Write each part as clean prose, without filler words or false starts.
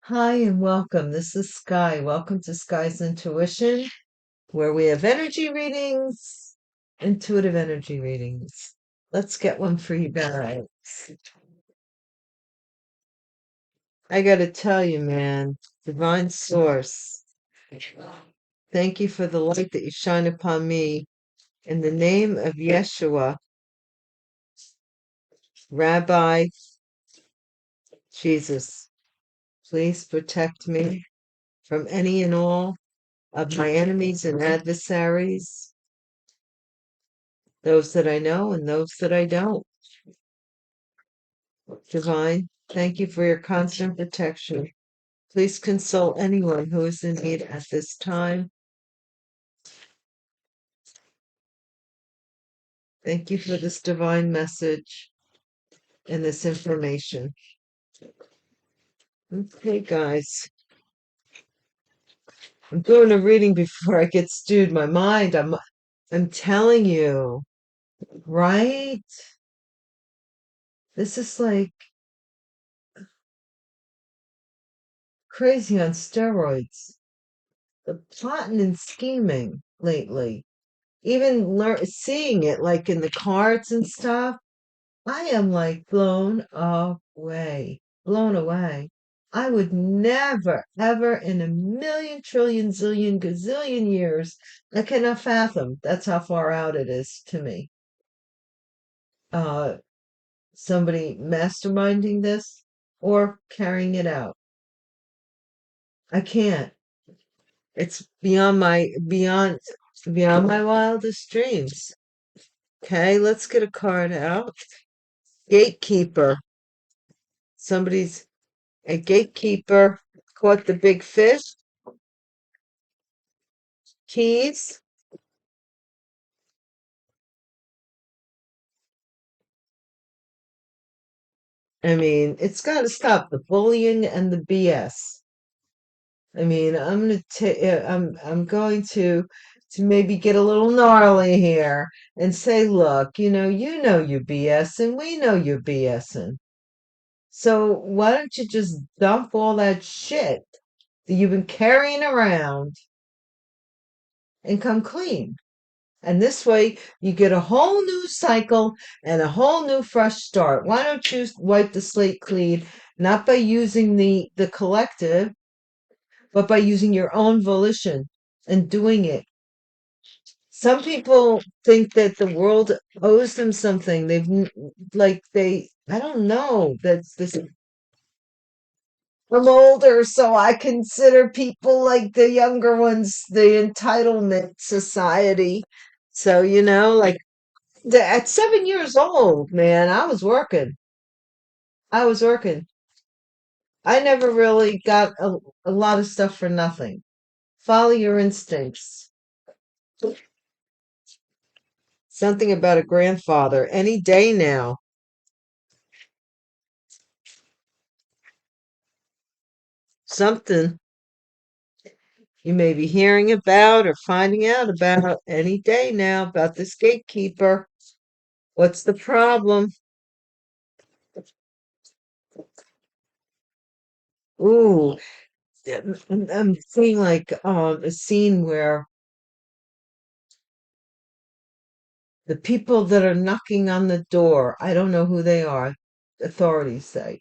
Hi and welcome. This is Sky. Welcome to Sky's Intuition, where we have energy readings, intuitive energy readings. Let's get one for you guys. I got to tell you, man, Divine Source, thank you for the light that you shine upon me. In the name of Yeshua, Rabbi Jesus, please protect me from any and all of my enemies and adversaries, those that I know and those that I don't. Divine, thank you for your constant protection. Please console anyone who is in need at this time. Thank you for this divine message and this information. Okay, guys. I'm doing a reading before I get stewed my mind. I'm telling you, right? This is like crazy on steroids. The plotting and scheming lately. Even seeing it like in the cards and stuff. I am like blown away. Blown away. I would never, ever in a million, trillion, zillion, gazillion years, I cannot fathom. That's how far out it is to me. Uh, Somebody masterminding this or carrying it out. I can't. It's beyond my wildest dreams. Okay, let's get a card out. Gatekeeper. Somebody's a gatekeeper caught the big fish. Keys. I mean, it's got to stop the bullying and the BS. I mean, I'm going to maybe get a little gnarly here and say, look, you BS and we know you're BSing. So why don't you just dump all that shit that you've been carrying around and come clean? And this way you get a whole new cycle and a whole new fresh start. Why don't you wipe the slate clean, not by using the collective, but by using your own volition and doing it? Some people think that the world owes them something. I don't know. That's this. I'm older, so I consider people like the younger ones the entitlement society. So, like at 7 years old, man, I was working. I was working. I never really got a lot of stuff for nothing. Follow your instincts. Something about a grandfather any day now. Something you may be hearing about or finding out about any day now about this gatekeeper. What's the problem? Ooh, I'm seeing like a scene where the people that are knocking on the door, I don't know who they are, authorities say,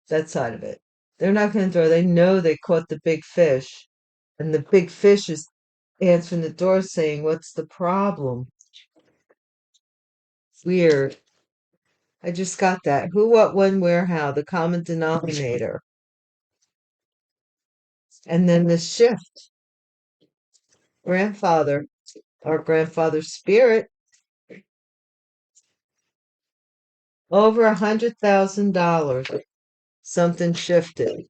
that side of it. They're knocking on the door. They know they caught the big fish. And the big fish is answering the door saying, what's the problem? Weird. I just got that. Who, what, when, where, how, the common denominator. And then the shift. Grandfather, our grandfather's spirit, over $100,000. Something shifted.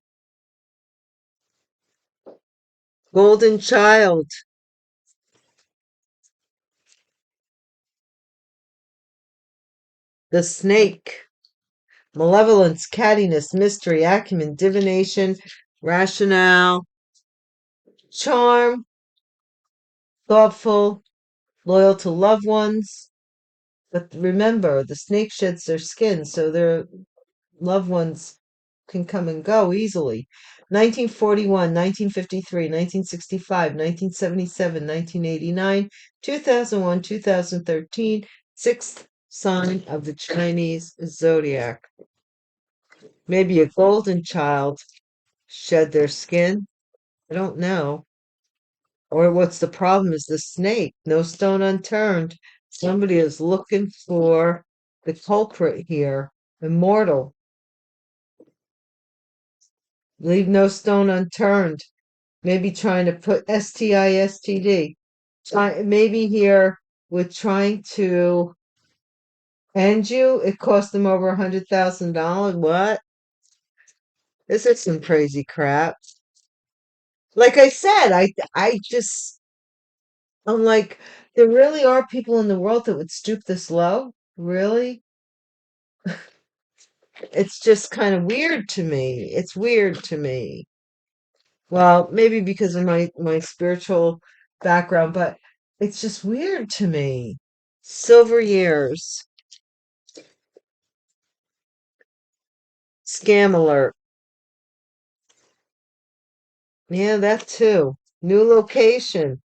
Golden child. The snake. Malevolence, cattiness, mystery, acumen, divination, rationale, charm, thoughtful, loyal to loved ones. But remember, the snake sheds their skin, so their loved ones can come and go easily. 1941, 1953, 1965, 1977, 1989, 2001, 2013, sixth sign of the Chinese zodiac. Maybe a golden child shed their skin. I don't know. Or what's the problem is the snake. No stone unturned. Somebody is looking for the culprit here. Immortal. Leave no stone unturned. Maybe trying to put STISTD. Maybe here with trying to end you, it cost them over $100,000. What? This is some crazy crap. Like I said, I'm like, there really are people in the world that would stoop this low? Really? It's just kind of weird to me. It's weird to me. Well, maybe because of my spiritual background, but it's just weird to me. Silver years, scam alert. Yeah, that too. New location,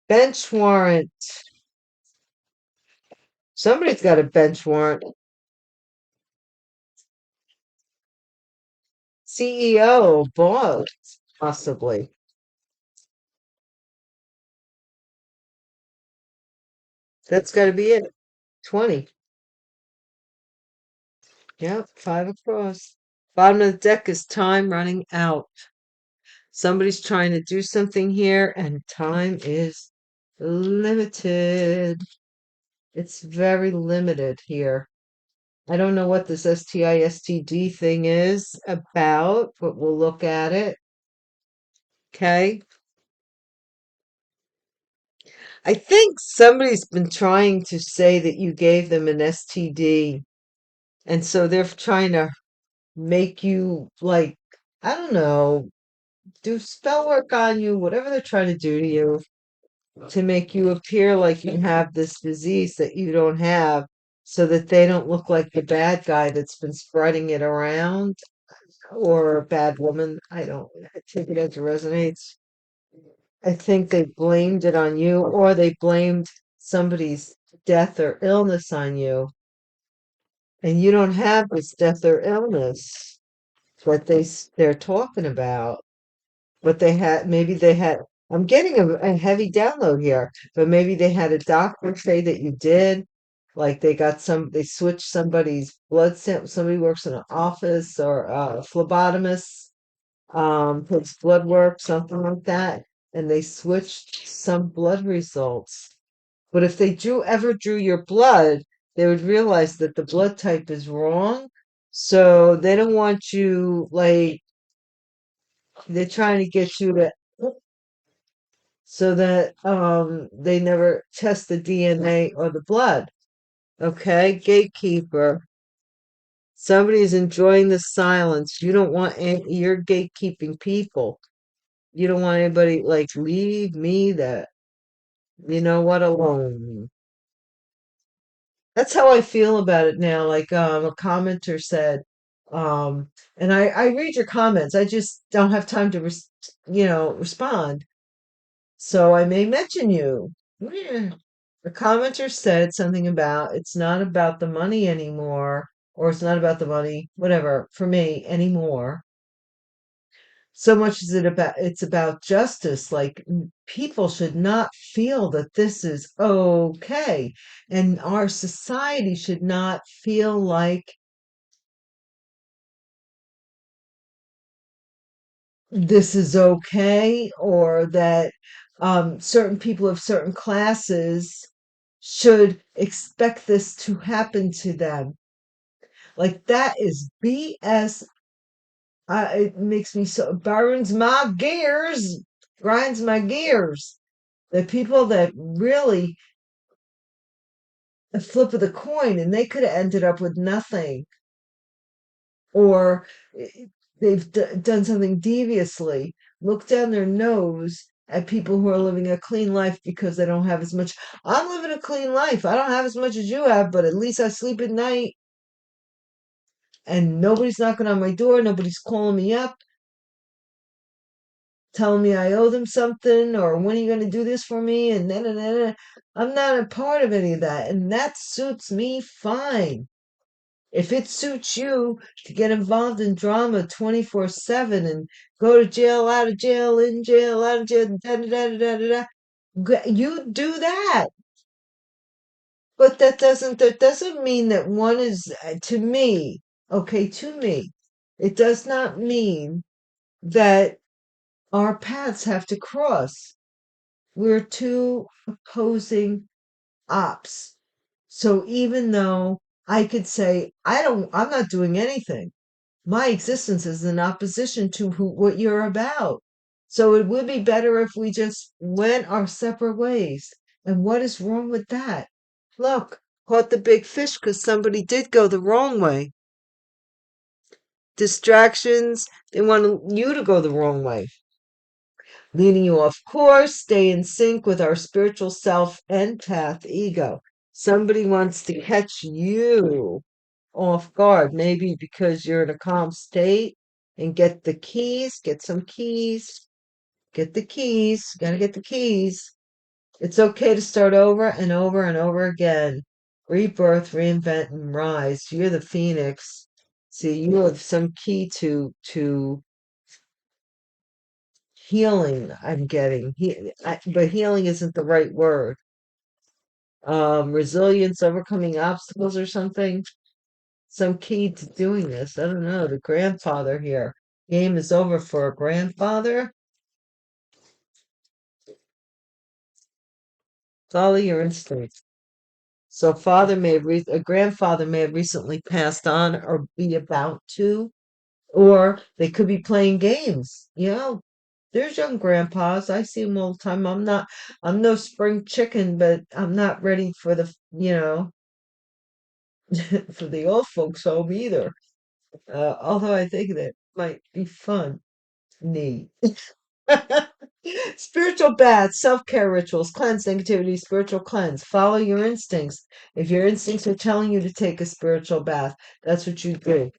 bench warrant. Somebody's got a bench warrant. CEO, boss, possibly. That's got to be it. 20. Yep, five across. Bottom of the deck is time running out. Somebody's trying to do something here, and time is limited. It's very limited here. I don't know what this STISTD thing is about, but we'll look at it. Okay. I think somebody's been trying to say that you gave them an STD, and so they're trying to make you, like, I don't know, do spell work on you, whatever they're trying to do to you, to make you appear like you have this disease that you don't have, so that they don't look like the bad guy that's been spreading it around, or a bad woman. I take it as it resonates. I think they blamed it on you, or they blamed somebody's death or illness on you, and you don't have this death or illness that they're talking about. But maybe they had, I'm getting a heavy download here, but maybe they had a doctor say that you did, like they switched somebody's blood sample. Somebody works in an office, or a phlebotomist, puts blood work, something like that, and they switched some blood results. But if they ever drew your blood, they would realize that the blood type is wrong. So they don't want you, like, they're trying to get you to, so that they never test the DNA or the blood. Okay, gatekeeper. Somebody's enjoying the silence. You don't want you're gatekeeping people. You don't want anybody, like, leave me that, you know what, alone. That's how I feel about it now. Like, a commenter said, and I read your comments. I just don't have time to respond. So I may mention you. Yeah. The commenter said something about it's not about the money anymore, or it's not about the money, whatever, for me anymore. So much as it's about justice. Like, people should not feel that this is okay. And our society should not feel like this is okay, or that certain people of certain classes should expect this to happen to them. Like, that is BS. It makes me so, burns my gears, grinds my gears. The people that really, a flip of the coin, and they could have ended up with nothing, or they've done something deviously, look down their nose at people who are living a clean life because they don't have as much. I'm living a clean life. I don't have as much as you have, but at least I sleep at night. and nobody's knocking on my door, nobody's calling me up, telling me I owe them something, or when are you going to do this for me? And then I'm not a part of any of that, and that suits me fine. If it suits you to get involved in drama 24/7 and go to jail, out of jail, in jail, out of jail, da da da da da da, you do that. But that doesn't mean that one is to me, okay, to me. It does not mean that our paths have to cross. We're two opposing ops. So even though I could say I'm not doing anything, my existence is in opposition to what you're about. So it would be better if we just went our separate ways. And what is wrong with that? Look, caught the big fish because somebody did go the wrong way. Distractions, they want you to go the wrong way, leading you off course, stay in sync with our spiritual self and path ego. Somebody wants to catch you off guard, maybe because you're in a calm state, and get the keys, get some keys, get the keys, gotta get the keys. It's okay to start over and over and over again. Rebirth, reinvent, and rise. You're the phoenix. See, you have some key to healing. I'm getting, but healing isn't the right word. Resilience, overcoming obstacles, or something. Some key to doing this. I don't know. The grandfather here. Game is over for a grandfather. Follow your instincts. So a grandfather may have recently passed on or be about to, or they could be playing games. There's young grandpas. I see them all the time. I'm no spring chicken, but I'm not ready for for the old folks home either. Although I think that might be fun. Neat. Spiritual baths, self-care rituals, cleanse negativity, spiritual cleanse. Follow your instincts. If your instincts are telling you to take a spiritual bath, that's what you do.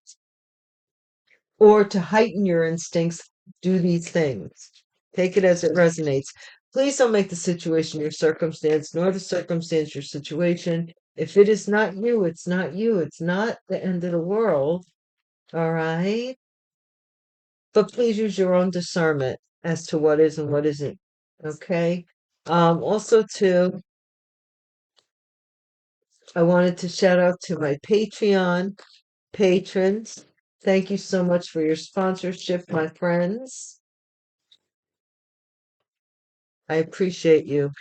Or to heighten your instincts, do these things. Take it as it resonates. Please don't make the situation your circumstance, nor the circumstance your situation. If it is not you, it's not you. It's not the end of the world. All right? But please use your own discernment as to what is and what isn't. Okay. Also too, I wanted to shout out to my Patreon patrons. Thank you so much for your sponsorship, my friends. I appreciate you.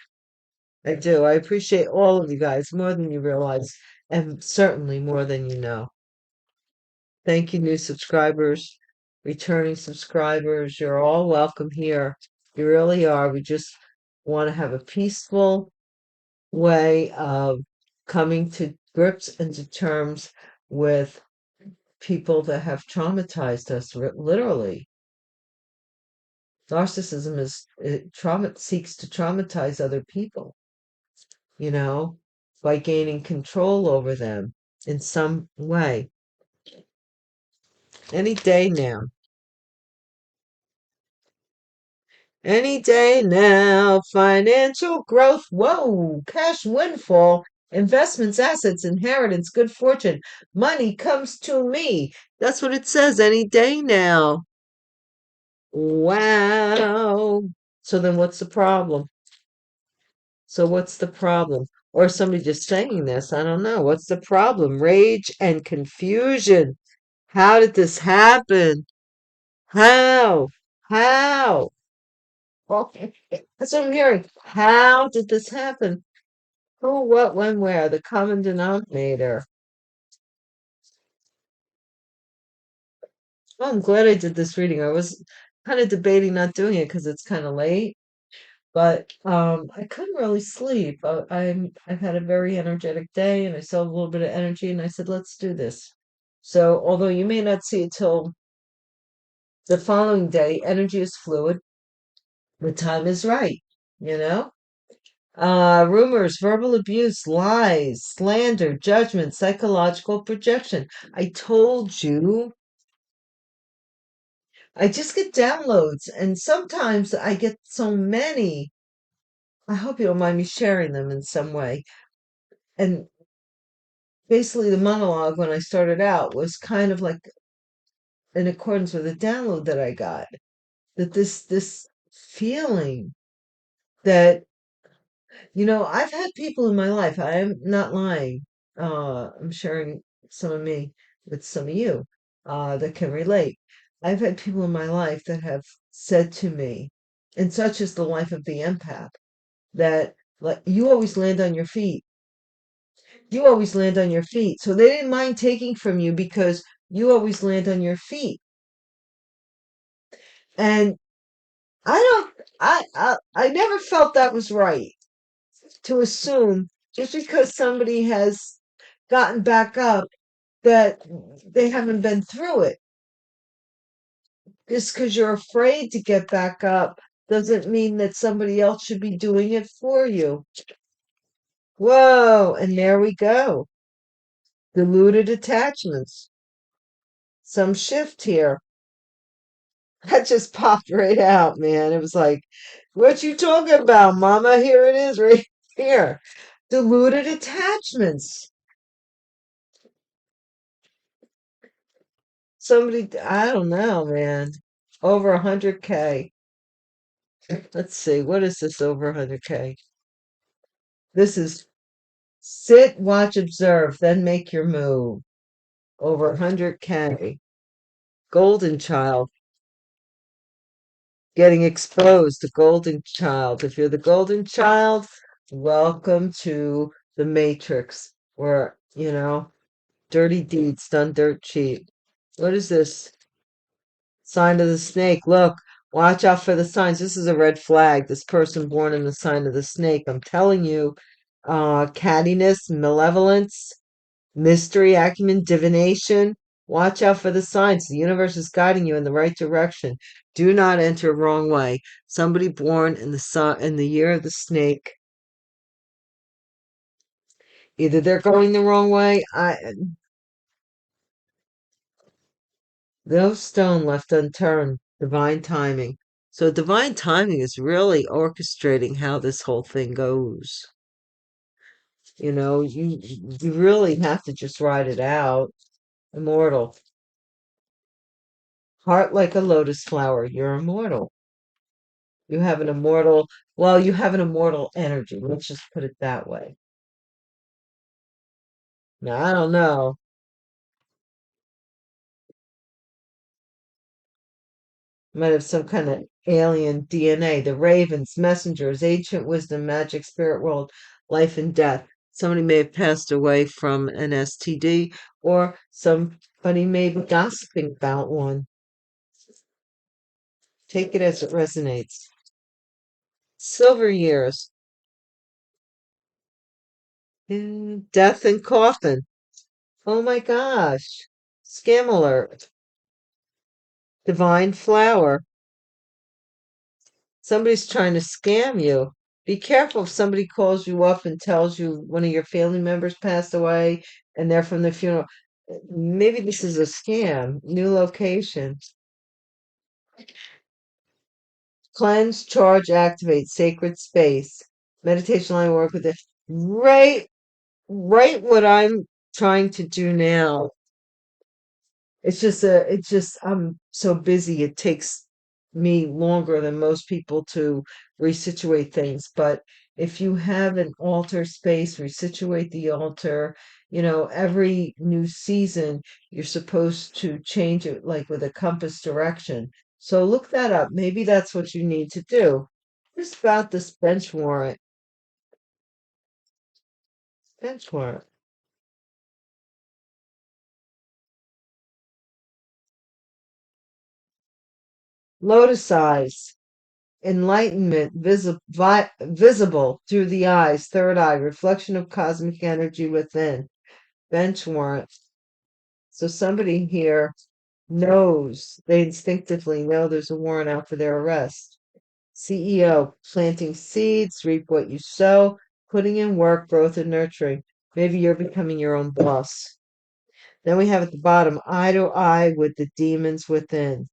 I do. I appreciate all of you guys more than you realize, and certainly more than you know. Thank you, new subscribers, returning subscribers. You're all welcome here. You really are. We just want to have a peaceful way of coming to grips and to terms with people that have traumatized us, literally. Narcissism trauma seeks to traumatize other people, you know, by gaining control over them in some way. Any day now. Any day now. Financial growth. Whoa. Cash windfall. Investments, assets, inheritance, good fortune. Money comes to me. That's what it says. Any day now. Wow. So then what's the problem? So what's the problem? Or somebody just saying this? I don't know. What's the problem? Rage and confusion. How did this happen? How? How? Well, that's what I'm hearing. How did this happen? Who, what, when, where? The common denominator. Well, I'm glad I did this reading. I was kind of debating not doing it because it's kind of late, but I couldn't really sleep. I've had a very energetic day, and I still have a little bit of energy, and I said, let's do this. So, although you may not see it till the following day, energy is fluid. The time is right, you know? Rumors, verbal abuse, lies, slander, judgment, psychological projection. I told you, I just get downloads, and sometimes I get so many. I hope you don't mind me sharing them in some way. And basically, the monologue when I started out was kind of like in accordance with a download that I got. That this feeling that I've had people in my life. I am not lying. I'm sharing some of me with some of you that can relate. I've had people in my life that have said to me, and such is the life of the empath, that like you always land on your feet. You always land on your feet. So they didn't mind taking from you because you always land on your feet. And I don't I never felt that was right to assume just because somebody has gotten back up that they haven't been through it. Just because you're afraid to get back up doesn't mean that somebody else should be doing it for you. Whoa, and there we go. Deluded attachments. Some shift here. That just popped right out, man. It was like, what you talking about, mama? Here it is right here. Deluded attachments. Somebody, I don't know, man. Over 100K. Let's see, what is this over 100K? This is sit, watch, observe, then make your move. Over 100K. Golden child getting exposed. The golden child. If you're the golden child, welcome to the matrix where, dirty deeds done dirt cheap. What is this? Sign of the snake. Look, watch out for the signs. This is a red flag. This person born in the sign of the snake. I'm telling you, cattiness, malevolence, mystery, acumen, divination. Watch out for the signs. The universe is guiding you in the right direction. Do not enter wrong way. Somebody born in the sun in the year of the snake. Either they're going the wrong way. No stone left unturned. Divine timing. So divine timing is really orchestrating how this whole thing goes. You really have to just ride it out. Immortal. Heart like a lotus flower. You're immortal. You have an immortal, well, you have an immortal energy. Let's just put it that way. Now, I don't know. Might have some kind of alien DNA. The ravens, messengers, ancient wisdom, magic, spirit world, life and death. Somebody may have passed away from an STD, or somebody may be gossiping about one. Take it as it resonates. Silver years. Death and coffin. Oh my gosh. Scam alert. Divine flower. Somebody's trying to scam you. Be careful if somebody calls you up and tells you one of your family members passed away and they're from the funeral. Maybe this is a scam. New location. Cleanse, charge, activate, sacred space. Meditation line work with it. Right, right what I'm trying to do now. It's just I'm so busy. It takes me longer than most people to resituate things. But if you have an altar space, resituate the altar. Every new season, you're supposed to change it like with a compass direction. So look that up. Maybe that's what you need to do. Just about this bench warrant. Bench warrant. Lotus eyes. Enlightenment visible through the eyes, third eye, reflection of cosmic energy within. Bench warrant. So somebody here knows, they instinctively know there's a warrant out for their arrest. CEO, planting seeds, reap what you sow, putting in work, growth, and nurturing. Maybe you're becoming your own boss. Then we have at the bottom, eye to eye with the demons within.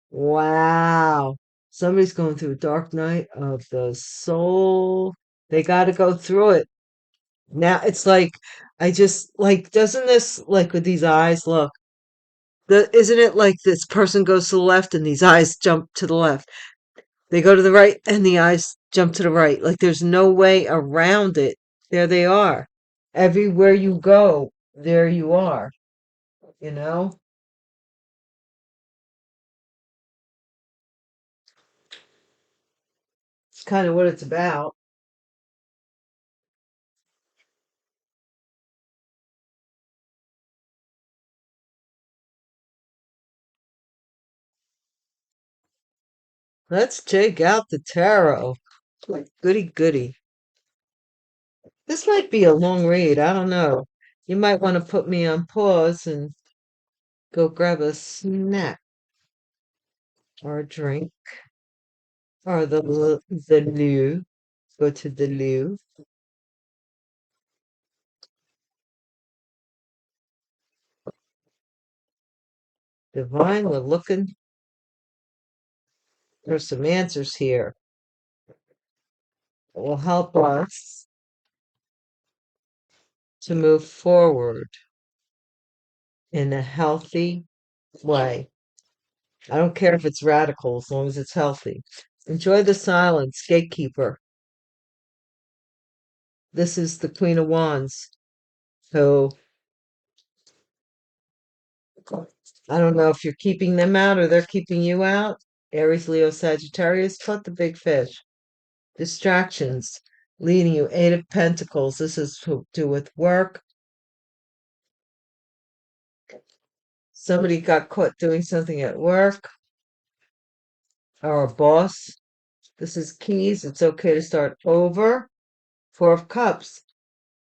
Wow. Somebody's going through a dark night of the soul. They got to go through it. Now it's like, I just like, doesn't this, like with these eyes, look, isn't it like this person goes to the left and these eyes jump to the left? They go to the right and the eyes jump to the right. Like there's no way around it. There they are. Everywhere you go, there you are, you know? It's kind of what it's about. Let's take out the tarot. Goody goody. This might be a long read. I don't know. You might want to put me on pause and go grab a snack or a drink or the loo. Go to the loo. Divine, we're looking for some answers here that will help us to move forward in a healthy way. I don't care if it's radical as long as it's healthy. Enjoy the silence, gatekeeper. This is the Queen of Wands, who I don't know if you're keeping them out or they're keeping you out. Aries, Leo, Sagittarius, caught the big fish. Distractions leading you. Eight of Pentacles. This is to do with work. Somebody got caught doing something at work or a boss. This is keys. It's okay to start over. Four of Cups.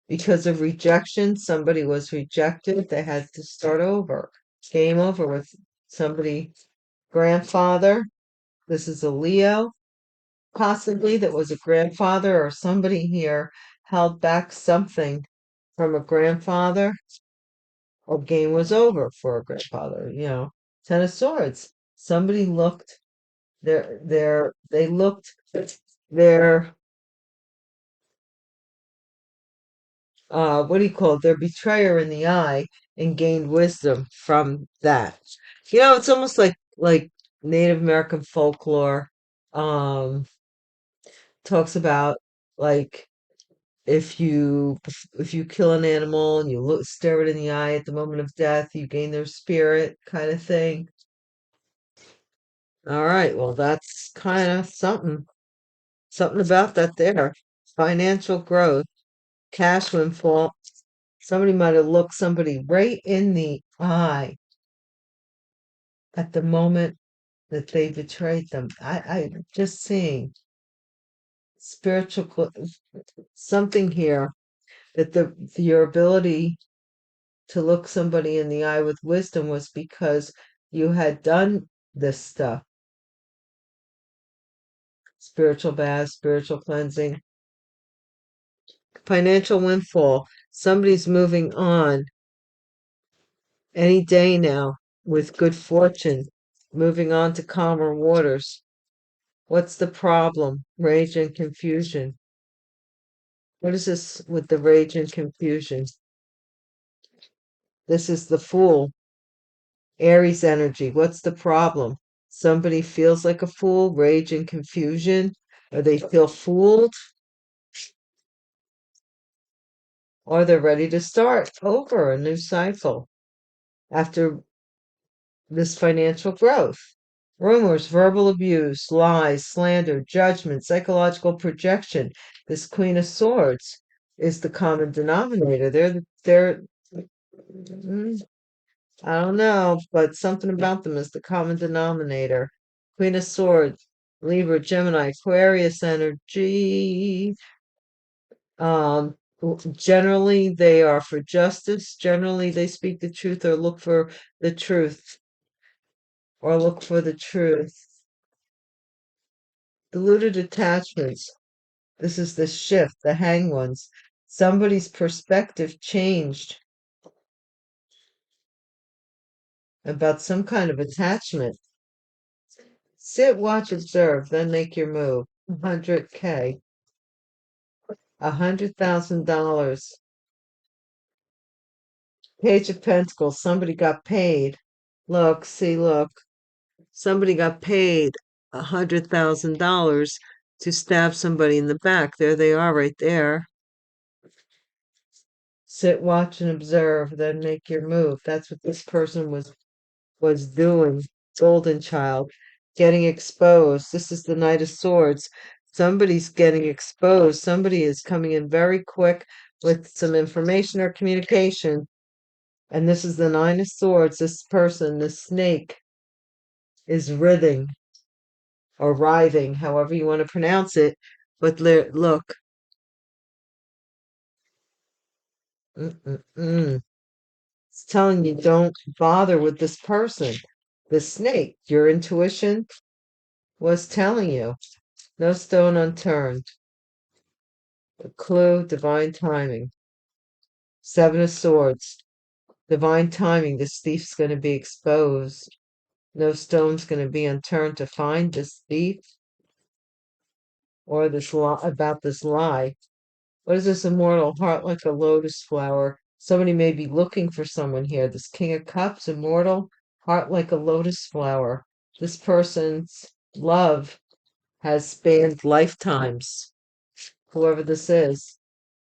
Because of rejection, somebody was rejected. They had to start over. Game over with somebody, grandfather. This is a Leo, possibly, that was a grandfather, or somebody here held back something from a grandfather, or game was over for a grandfather, you know. Ten of Swords. Somebody looked they looked their what do you call it, their betrayer in the eye and gained wisdom from that. You know, it's almost like Native American folklore um talks about, like, if you kill an animal and you stare it in the eye at the moment of death, you gain their spirit, kind of thing. All right, well, that's kind of something about that there. Financial growth, cash windfall. Somebody might have looked somebody right in the eye at the moment that they betrayed them. I'm just seeing spiritual something here, that your ability to look somebody in the eye with wisdom was because you had done this stuff. Spiritual bath, spiritual cleansing, financial windfall. Somebody's moving on any day now with good fortune, moving on to calmer waters. What's the problem? Rage and confusion. What is this with the rage and confusion? This is the Fool, Aries energy. What's the problem? Somebody feels like a fool, rage and confusion, or they feel fooled, or they're ready to start over a new cycle after this financial growth. Rumors, verbal abuse, lies, slander, judgment, psychological projection. This Queen of Swords is the common denominator. They're mm, I don't know, but something about them is the common denominator. Queen of Swords, Libra, Gemini, Aquarius energy. Um, Generally, they are for justice. Generally, they speak the truth or look for the truth or look for the truth. Diluted attachments. This is the shift, the hang ones. Somebody's perspective changed about some kind of attachment. Sit, watch, observe, then make your move. 100K, $100,000. Page of Pentacles. Somebody got paid. Look, see, look. Somebody got paid $100,000 to stab somebody in the back. There they are, right there. Sit, watch, and observe, then make your move. That's what this person was doing. Golden child, getting exposed. This is the Knight of Swords. Somebody's getting exposed. Somebody is coming in very quick with some information or communication. And this is the Nine of Swords. This person, the snake, is writhing or writhing, however you want to pronounce it. But look. Mm-mm-mm. It's telling you don't bother with this person. The snake, your intuition was telling you. No stone unturned. A clue, divine timing. Seven of Swords. Divine timing. This thief's going to be exposed. No stone's going to be unturned to find this thief or this lie about this lie. What is this immortal heart like a lotus flower? Somebody may be looking for someone here. This King of Cups, immortal heart like a lotus flower. This person's love has spanned lifetimes, whoever this is.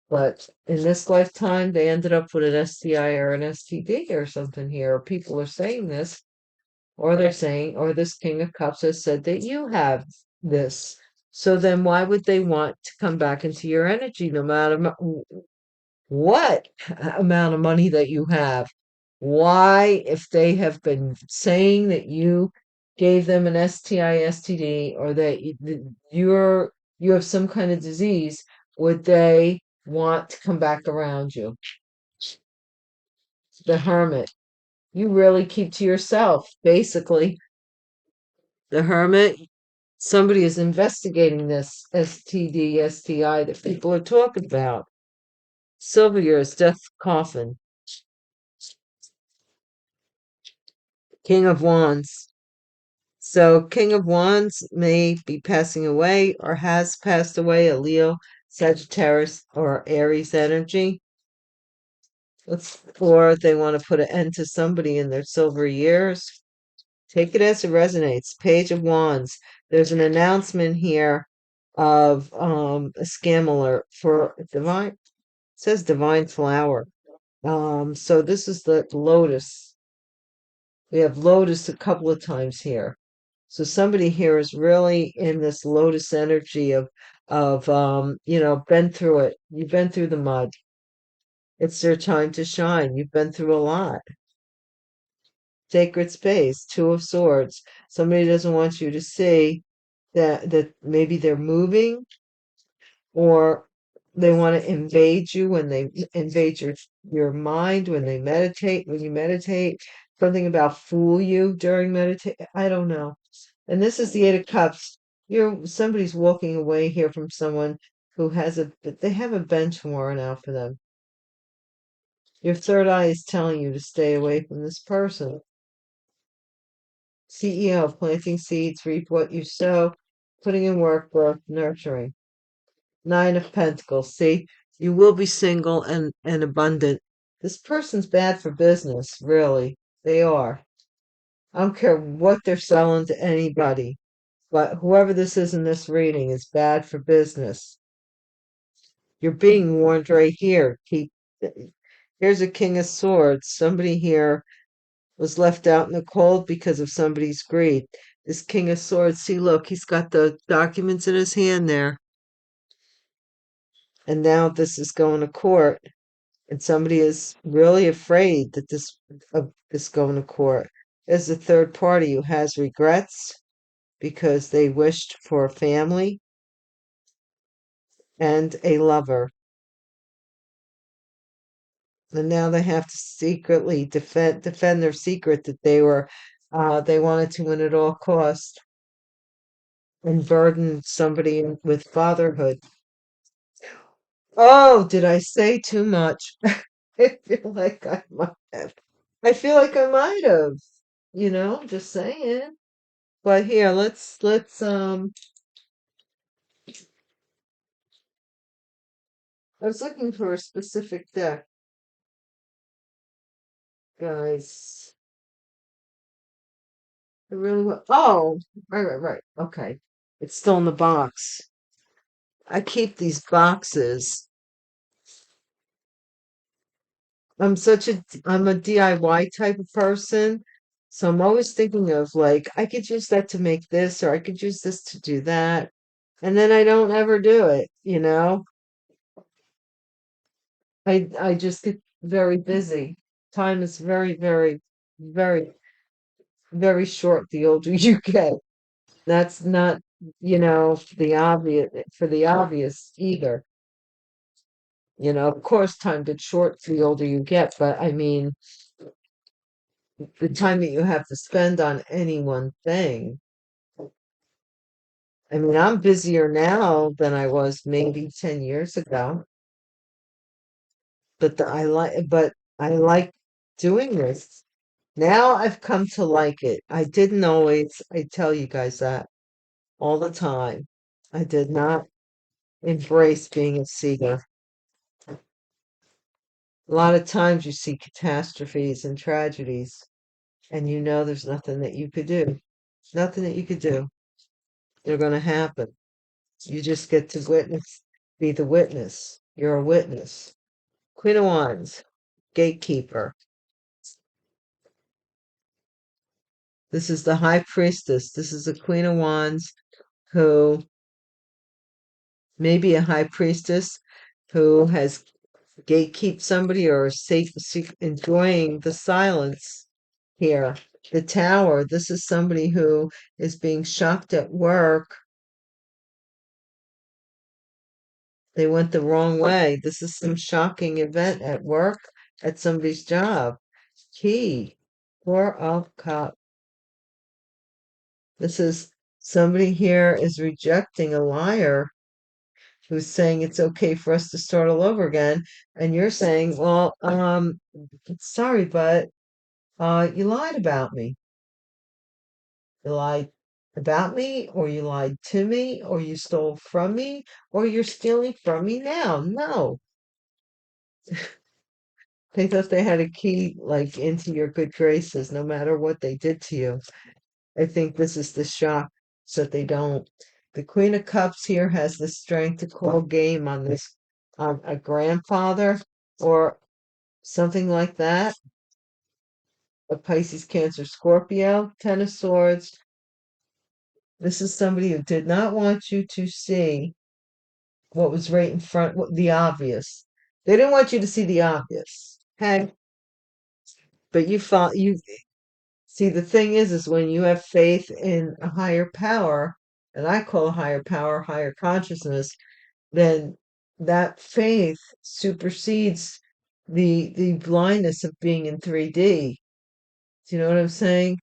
But in this lifetime, they ended up with an STI or an STD or something here. People are saying this, or they're saying, or this King of Cups has said that you have this. So then why would they want to come back into your energy no matter what amount of money that you have? Why, if they have been saying that you gave them an STI, STD, or that you have some kind of disease, would they want to come back around you? The Hermit. You really keep to yourself, basically. The Hermit. Somebody is investigating this STD, STI that people are talking about. Silver Years, Death Coffin. King of Wands. So King of Wands may be passing away or has passed away, a Leo, Sagittarius, or Aries energy. Or they want to put an end to somebody in their silver years. Take it as it resonates. Page of Wands. There's an announcement here of a scam alert for divine. It says divine flower. So this is the lotus. We have lotus a couple of times here. So somebody here is really in this lotus energy of been through it. You've been through the mud. It's their time to shine. You've been through a lot. Sacred space, Two of Swords. Somebody doesn't want you to see that maybe they're moving or they want to invade you when they invade your mind when you meditate, something about fool you during meditate. I don't know. And this is the Eight of Cups. Somebody's walking away here from someone who they have a bench worn out for them. Your third eye is telling you to stay away from this person. CEO, planting seeds, reap what you sow, putting in work, growth, nurturing. Nine of Pentacles. See, you will be single and abundant. This person's bad for business, really. They are. I don't care what they're selling to anybody. But whoever this is in this reading is bad for business. You're being warned right here. Here's a King of Swords. Somebody here was left out in the cold because of somebody's greed. This King of Swords, see, look, he's got the documents in his hand there. And now this is going to court. And somebody is really afraid that this going to court. There's a third party who has regrets because they wished for a family and a lover. And now they have to secretly defend their secret that they wanted to win at all cost. and burden somebody with fatherhood. Oh, did I say too much? I feel like I might have. I feel like I might have, just saying. But here, let's I was looking for a specific deck, guys. I really oh, right. Okay. It's still in the box. I keep these boxes. I'm a DIY type of person. So I'm always thinking of like, I could use that to make this, or I could use this to do that. And then I don't ever do it. I just get very busy. Time is very, very, very, very short the older you get. That's not, the obvious for the obvious either. Of course, time gets short the older you get, but I mean, the time that you have to spend on any one thing. I mean, I'm busier now than I was maybe 10 years ago, but I like doing this. Now I've come to like it. I didn't always, I tell you guys that all the time. I did not embrace being a seeker. A lot of times you see catastrophes and tragedies, and there's nothing that you could do. Nothing that you could do. They're going to happen. You just get to be the witness. You're a witness. Queen of Wands, gatekeeper. This is the high priestess. This is the Queen of Wands who may be a high priestess who has gatekeep somebody or enjoying the silence here. The Tower, this is somebody who is being shocked at work. They went the wrong way. This is some shocking event at work, at somebody's job. Key, Four of Cups. This is somebody here is rejecting a liar who's saying it's okay for us to start all over again. And you're saying, well, sorry, but you lied about me. You lied about me, or you lied to me, or you stole from me, or you're stealing from me now. No. They thought they had a key like into your good graces, no matter what they did to you. I think this is the shock that they don't. The Queen of Cups here has the strength to call game on this, a grandfather or something like that. A Pisces, Cancer, Scorpio, Ten of Swords. This is somebody who did not want you to see what was right in front, the obvious. They didn't want you to see the obvious. Okay. But you see, the thing is when you have faith in a higher power, and I call a higher power, higher consciousness, then that faith supersedes the blindness of being in 3D. Do you know what I'm saying?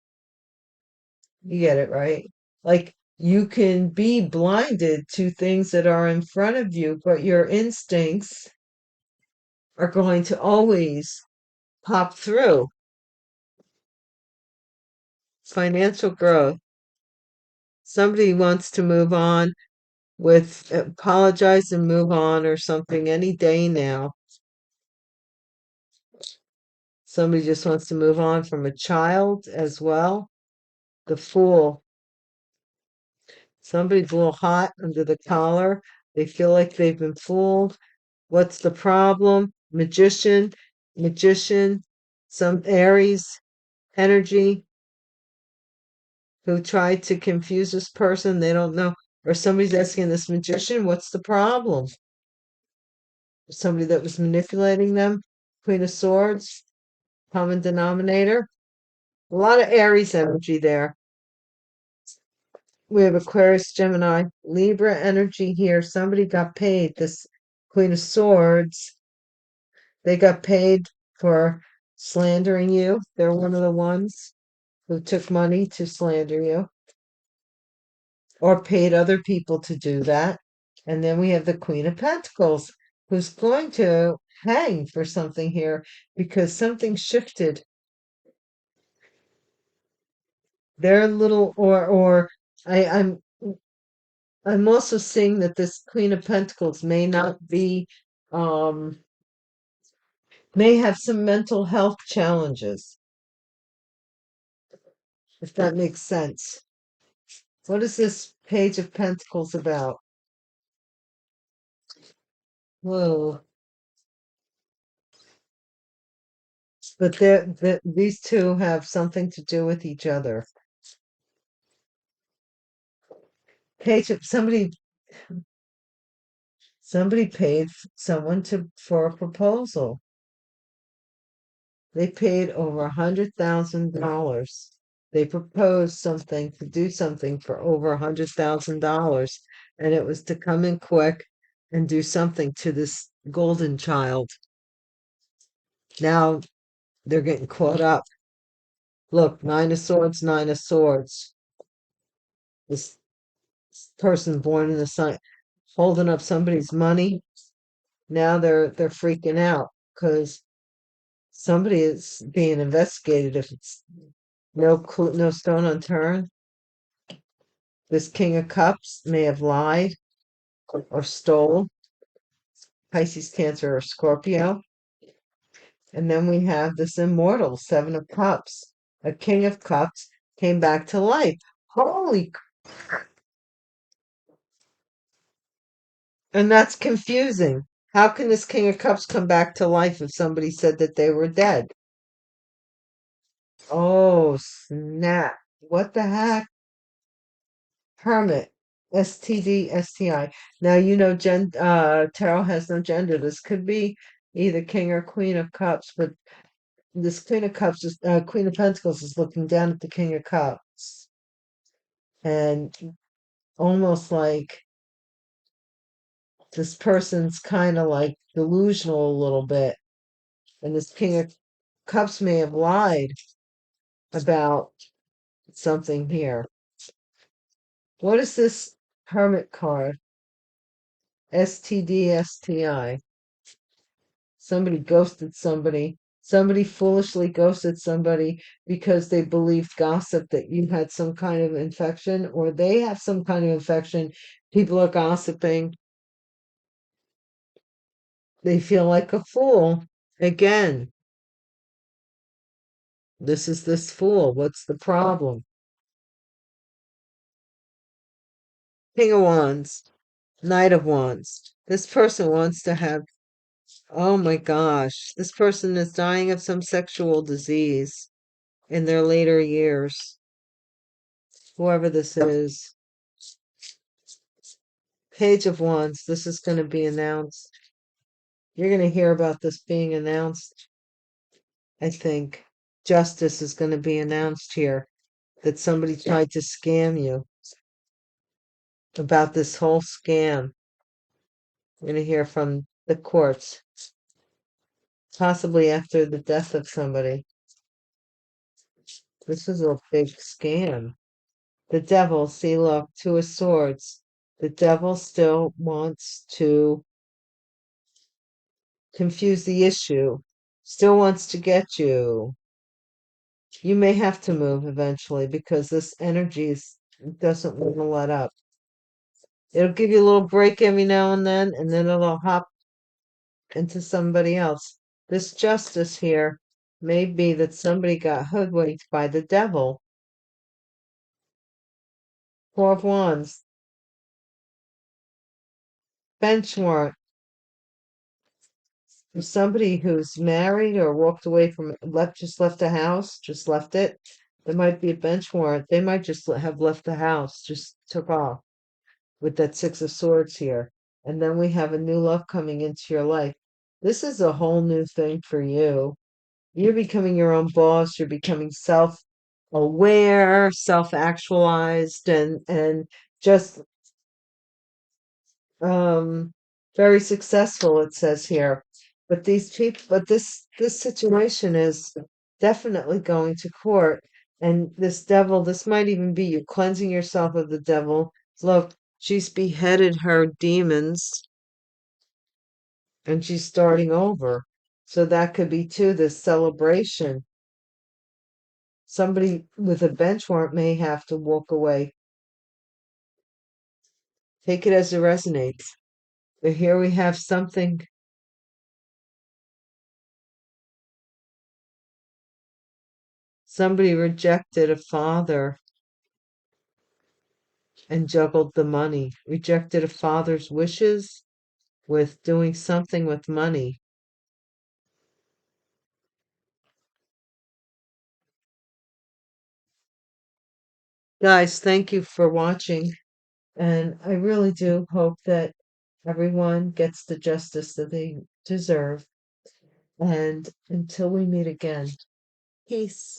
You get it, right? Like you can be blinded to things that are in front of you, but your instincts are going to always pop through. Financial growth. Somebody wants to move on with apologize and move on or something any day now. Somebody just wants to move on from a child as well. The Fool. Somebody's a little hot under the collar. They feel like they've been fooled. What's the problem? Magician, some Aries energy who tried to confuse this person. They don't know. Or somebody's asking this magician, what's the problem? Somebody that was manipulating them. Queen of Swords, common denominator. A lot of Aries energy there. We have Aquarius, Gemini, Libra energy here. Somebody got paid. This Queen of Swords, they got paid for slandering you. They're one of the ones who took money to slander you. or paid other people to do that. And then we have the Queen of Pentacles, who's going to hang for something here because something shifted. They're little, or I, I'm also seeing that this Queen of Pentacles may not be, um, may have some mental health challenges, if that makes sense. What is this Page of Pentacles about? Whoa. But these two have something to do with each other. Page of somebody paid someone for a proposal. They paid over $100,000. They proposed something to do something for over $100,000, and it was to come in quick and do something to this golden child. Now they're getting caught up. Look, Nine of Swords, Nine of Swords. This person born in the sun holding up somebody's money. Now they're freaking out because somebody is being investigated. If it's no stone unturned, this King of Cups may have lied or stole. Pisces, Cancer, or Scorpio. And then we have this immortal Seven of Cups. A King of Cups came back to life. Holy, and that's confusing. How can this King of Cups come back to life if somebody said that they were dead? Oh, snap. What the heck? Hermit. STD, STI. Now, tarot has no gender. This could be either King or Queen of Cups, but this Queen of Pentacles is looking down at the King of Cups and almost like this person's kind of like delusional a little bit. And this King of Cups may have lied about something here. What is this Hermit card? STD, STI. Somebody ghosted somebody. Somebody foolishly ghosted somebody because they believed gossip that you had some kind of infection or they have some kind of infection. People are gossiping. They feel like a fool. Again, this is this fool. What's the problem? King of Wands, Knight of Wands. This person wants to have, oh my gosh, this person is dying of some sexual disease in their later years. Whoever this is. Page of Wands, this is going to be announced. You're going to hear about this being announced, I think. Justice is going to be announced here, that somebody tried to scam you about this whole scam. We're going to hear from the courts, possibly after the death of somebody. This is a big scam. The devil, see, look, Two of Swords. The devil still wants to confuse the issue, still wants to get you. You may have to move eventually because this energy doesn't want to let up. It'll give you a little break every now and then it'll hop into somebody else. This justice here may be that somebody got hoodwinked by the devil. Four of Wands. Bench warrant. For somebody who's married or walked away from just left a house, just left it. There might be a bench warrant. They might just have left the house, just took off with that Six of Swords here. And then we have a new love coming into your life. This is a whole new thing for you. You're becoming your own boss. You're becoming self-aware, self-actualized, and just um very successful, it says here. But this situation is definitely going to court. And this devil, this might even be you cleansing yourself of the devil, Look, she's beheaded her demons and she's starting over. So that could be too this celebration. Somebody with a bench warrant may have to walk away. Take it as it resonates. But here we have something. Somebody rejected a father and juggled the money, rejected a father's wishes with doing something with money. Guys, thank you for watching. And I really do hope that everyone gets the justice that they deserve. And until we meet again, peace.